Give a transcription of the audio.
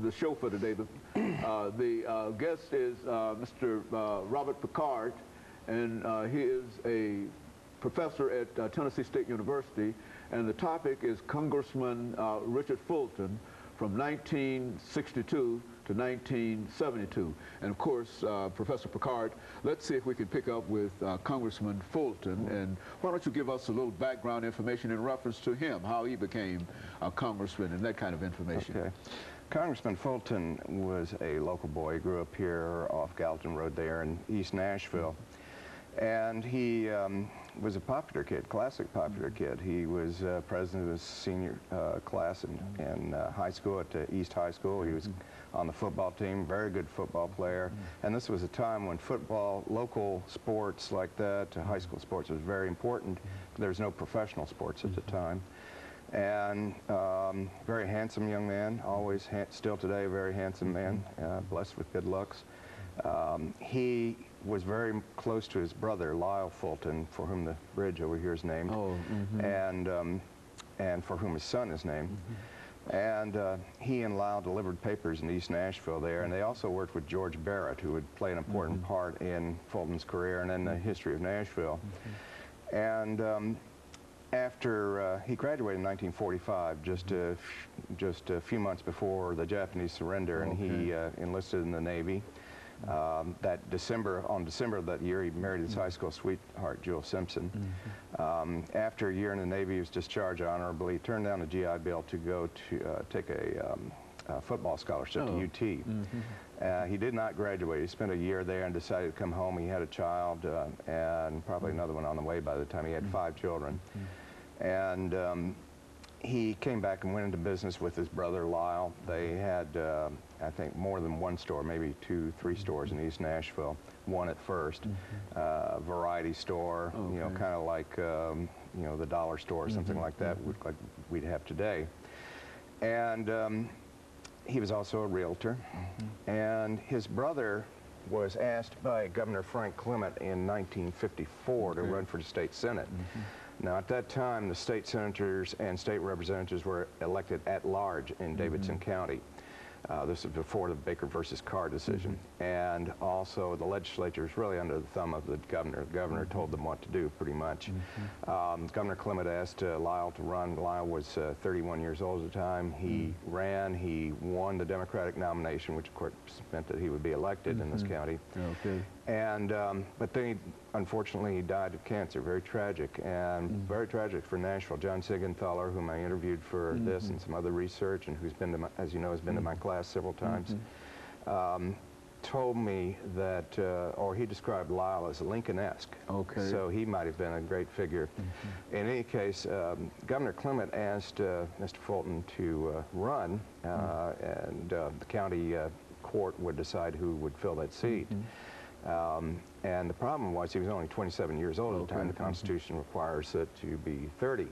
the show for today. The guest is Mr. Robert Pickard, and he is a professor at Tennessee State University, and the topic is Congressman Richard Fulton from 1962 to 1972. And of course, Professor Pickard, let's see if we can pick up with Congressman Fulton, and why don't you give us a little background information in reference to him, how he became a congressman and that kind of information. Okay. Congressman Fulton was a local boy. He grew up here off Gallatin Road there in East Nashville. And he was a popular kid, classic popular kid. He was president of his senior class in high school at East High School. He was on the football team, very good football player. And this was a time when football, local sports like that, high school sports, was very important. There was no professional sports at the time. And very handsome young man, always, still today, a very handsome man, blessed with good looks. He was very close to his brother, Lyle Fulton, for whom the bridge over here is named, and for whom his son is named. And he and Lyle delivered papers in East Nashville there, and they also worked with George Barrett, who would play an important part in Fulton's career and in the history of Nashville. And after he graduated in 1945, just a few months before the Japanese surrender, and he enlisted in the Navy. On December of that year, he married his high school sweetheart, Jewel Simpson. After a year in the Navy, he was discharged honorably. He turned down a GI Bill to go to take a football scholarship to UT. He did not graduate. He spent a year there and decided to come home. He had a child and probably another one on the way by the time he had 5 children. And he came back and went into business with his brother Lyle. They had, I think, more than one store, maybe 2, 3 stores in East Nashville. One at first, variety store, you know, kind of like, you know, the dollar store or something like that, like we'd have today. And he was also a realtor. And his brother was asked by Governor Frank Clement in 1954 to run for the state senate. Now, at that time, the state senators and state representatives were elected at large in Davidson County. This was before the Baker versus Carr decision. And also, the legislature was really under the thumb of the governor. The governor told them what to do, pretty much. Governor Clement asked Lyle to run. Lyle was 31 years old at the time. He ran. He won the Democratic nomination, which, of course, meant that he would be elected in this county. And, but then, unfortunately, he died of cancer. Very tragic, and very tragic for Nashville. John Sigenthaler, whom I interviewed for this and some other research, and who's been to my, as you know, has been to my class several times, told me that, or he described Lyle as Lincoln-esque. So he might have been a great figure. In any case, Governor Clement asked Mr. Fulton to run, and the county court would decide who would fill that seat. And the problem was he was only 27 years old at the time. The Constitution requires it to be 30.